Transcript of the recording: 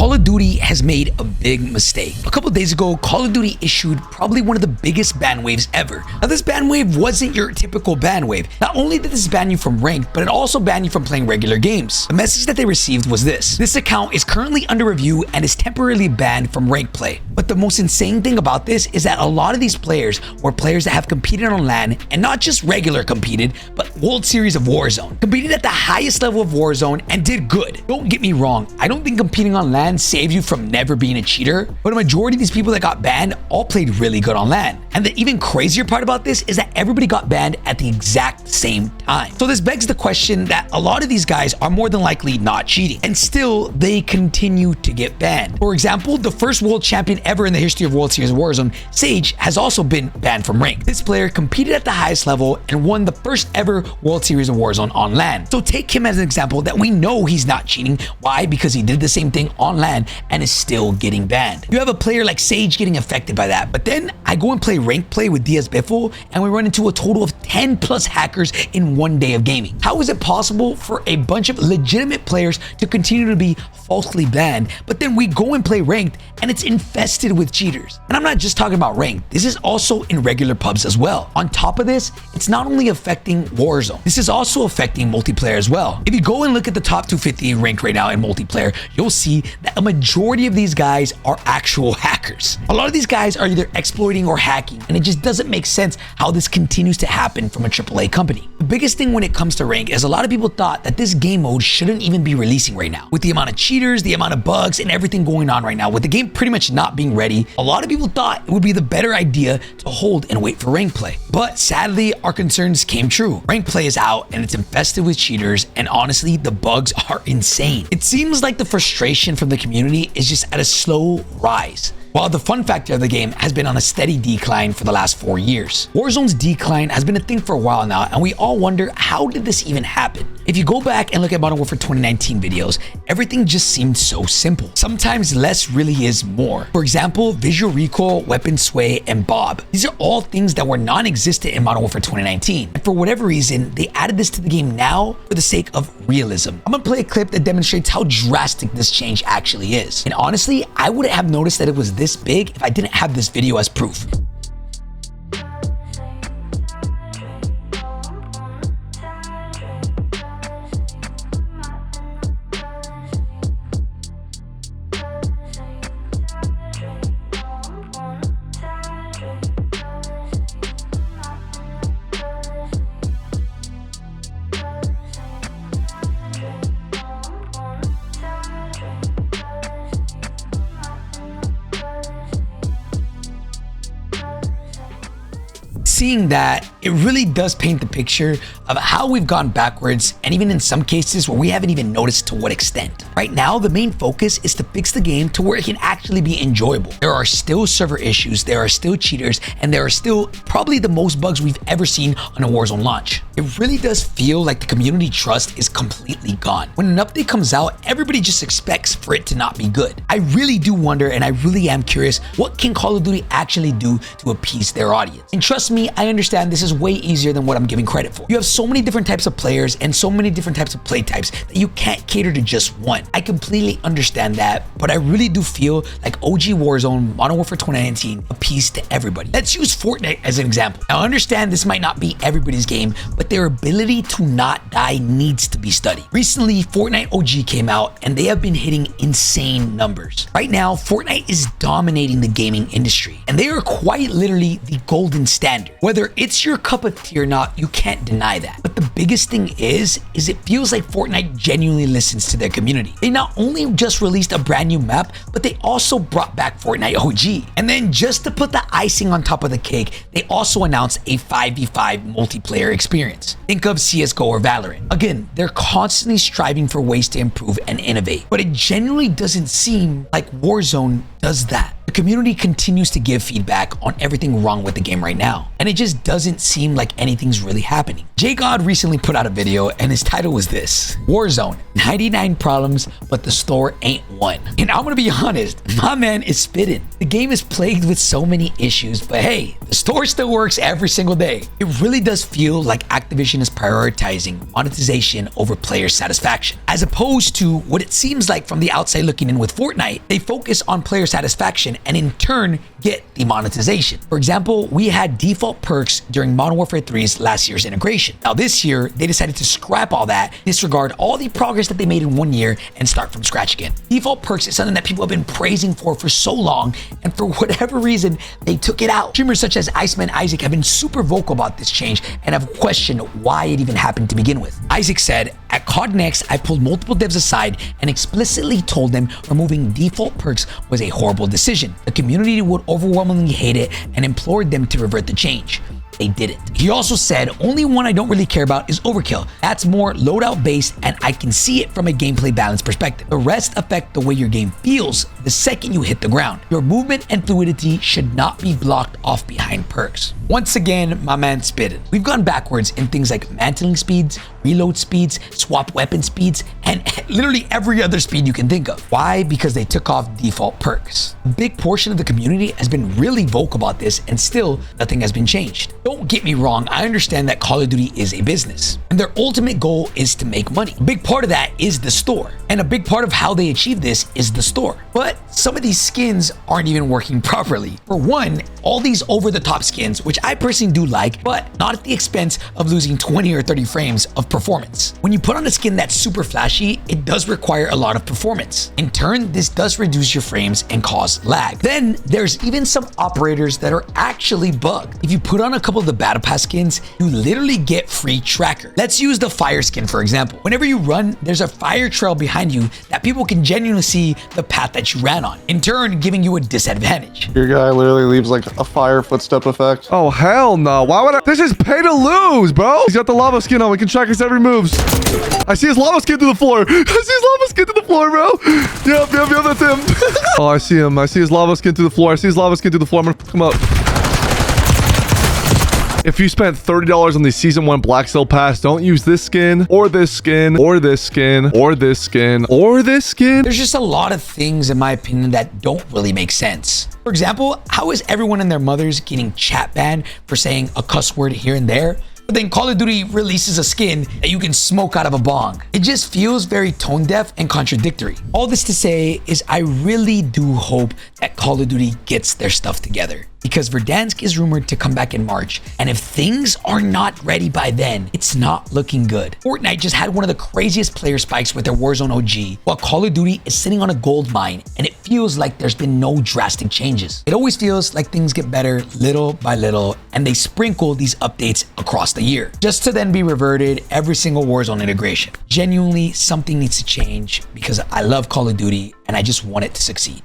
Call of Duty has made a big mistake. A couple days ago, Call of Duty issued probably one of the biggest ban waves ever. Now, this ban wave wasn't your typical ban wave. Not only did this ban you from ranked, but it also banned you from playing regular games. The message that they received was this: this account is currently under review and is temporarily banned from ranked play. But the most insane thing about this is that a lot of these players were players that have competed on LAN, and not just regular competed, but World Series of Warzone. Competed at the highest level of Warzone and did good. Don't get me wrong, I don't think competing on LAN saves you from never being a cheater, but a majority of these people that got banned all played really good on LAN. And the even crazier part about this is that everybody got banned at the exact same time. So this begs the question that a lot of these guys are more than likely not cheating, and still they continue to get banned. For example, the first world champion ever in the history of World Series of Warzone, Sage, has also been banned from ranked. This player competed at the highest level and won the first ever World Series of Warzone on LAN. So take him as an example that we know he's not cheating. Why? Because he did the same thing on LAN and is still getting banned. You have a player like Sage getting affected by that, but then I go and play ranked play with Diaz Biffle and we run into a total of 10 plus hackers in one day of gaming. How is it possible for a bunch of legitimate players to continue to be falsely banned, but then we go and play ranked and it's infested with cheaters? And I'm not just talking about ranked, this is also in regular pubs as well. On top of this, it's not only affecting Warzone, this is also affecting multiplayer as well. If you go and look at the top 250 ranked right now in multiplayer, you'll see that a majority of these guys are actual hackers. A lot of these guys are either exploiting or hacking, and it just doesn't make sense how this continues to happen from a AAA company. The biggest thing when it comes to rank is a lot of people thought that this game mode shouldn't even be releasing right now. With the amount of cheaters, the amount of bugs, and everything going on right now, with the game pretty much not being ready, a lot of people thought it would be the better idea to hold and wait for rank play. But sadly, our concerns came true. Rank play is out and it's infested with cheaters, and honestly, the bugs are insane. It seems like the frustration from the community is just at a slow rise, while the fun factor of the game has been on a steady decline for the last 4 years. Warzone's decline has been a thing for a while now, and we all wonder, how did this even happen? If you go back and look at Modern Warfare 2019 videos, everything just seemed so simple. Sometimes less really is more. For example, visual recoil, weapon sway, and bob. These are all things that were non-existent in Modern Warfare 2019. And for whatever reason, they added this to the game now for the sake of realism. I'm gonna play a clip that demonstrates how drastic this change actually is. And honestly, I wouldn't have noticed that it was this big if I didn't have this video as proof. Seeing that, it really does paint the picture of how we've gone backwards, and even in some cases where we haven't even noticed to what extent. Right now, the main focus is to fix the game to where it can actually be enjoyable. There are still server issues, there are still cheaters, and there are still probably the most bugs we've ever seen on a Warzone launch. It really does feel like the community trust is completely gone. When an update comes out, everybody just expects for it to not be good. I really do wonder, and I really am curious, what can Call of Duty actually do to appease their audience? And trust me, I understand this is way easier than what I'm giving credit for. You have so many different types of players and so many different types of play types that you can't cater to just one. I completely understand that, but I really do feel like OG Warzone, Modern Warfare 2019 appeased to everybody. Let's use Fortnite as an example. Now, I understand this might not be everybody's game, but their ability to not die needs to be studied. Recently, Fortnite OG came out and they have been hitting insane numbers. Right now, Fortnite is dominating the gaming industry, and they are quite literally the golden standard. Whether it's your cup of tea or not, you can't deny that. But the biggest thing is it feels like Fortnite genuinely listens to their community. They not only just released a brand new map, but they also brought back Fortnite OG. And then just to put the icing on top of the cake, they also announced a 5v5 multiplayer experience. Think of CSGO or Valorant. Again, they're constantly striving for ways to improve and innovate, but it genuinely doesn't seem like Warzone does that. The community continues to give feedback on everything wrong with the game right now, and it just doesn't seem like anything's really happening. JGod recently put out a video and his title was this: Warzone, 99 problems, but the store ain't one. And I'm gonna be honest, my man is spitting. The game is plagued with so many issues, but hey, the store still works every single day. It really does feel like Activision is prioritizing monetization over player satisfaction, as opposed to what it seems like from the outside looking in with Fortnite. They focus on player satisfaction and in turn get the monetization. For example, we had default perks during Modern Warfare 3's last year's integration. Now this year, they decided to scrap all that, disregard all the progress that they made in 1 year, and start from scratch again. Default perks is something that people have been praising for so long, and for whatever reason, they took it out. Streamers such as Iceman Isaac have been super vocal about this change and have questioned why it even happened to begin with. Isaac said, "At COD Next, I pulled multiple devs aside and explicitly told them removing default perks was a horrible decision. The community would overwhelmingly hate it and implored them to revert the change. They didn't." He also said, "Only one I don't really care about is Overkill. That's more loadout based and I can see it from a gameplay balance perspective. The rest affect the way your game feels the second you hit the ground. Your movement and fluidity should not be blocked off behind perks." Once again, my man spitted. We've gone backwards in things like mantling speeds, reload speeds, swap weapon speeds, and literally every other speed you can think of. Why? Because they took off default perks. A big portion of the community has been really vocal about this and still nothing has been changed. Don't get me wrong, I understand that Call of Duty is a business and their ultimate goal is to make money. A big part of that is the store, and a big part of how they achieve this is the store. But some of these skins aren't even working properly. For one, all these over-the-top skins, which I personally do like, but not at the expense of losing 20 or 30 frames of performance. When you put on a skin that's super flashy, it does require a lot of performance. In turn, this does reduce your frames and cause lag. Then there's even some operators that are actually bugged. If you put on a couple of the battle pass skins, you literally get free tracker. Let's use the fire skin for example. Whenever you run, there's a fire trail behind you that people can genuinely see the path that you ran on, in turn giving you a disadvantage. Your guy literally leaves like a fire footstep effect. Oh, hell no. Why would I? This is pay to lose, bro. He's got the lava skin on. We can track his every moves. I see his lava skin to the floor. I see his lava skin to the floor, bro. Yep, that's him. Oh, I see him. I see his lava skin to the floor. I see his lava skin to the floor. I'm gonna pick him up. If you spent $30 on the Season 1 Black Seal Pass, don't use this skin, or this skin, or this skin, or this skin, or this skin. There's just a lot of things, in my opinion, that don't really make sense. For example, how is everyone and their mothers getting chat banned for saying a cuss word here and there? But then Call of Duty releases a skin that you can smoke out of a bong. It just feels very tone deaf and contradictory. All this to say is I really do hope that Call of Duty gets their stuff together, because Verdansk is rumored to come back in March, and if things are not ready by then, it's not looking good. Fortnite just had one of the craziest player spikes with their Warzone OG, while Call of Duty is sitting on a gold mine, and it feels like there's been no drastic changes. It always feels like things get better little by little, and they sprinkle these updates across the year, just to then be reverted every single Warzone integration. Genuinely, something needs to change, because I love Call of Duty, and I just want it to succeed.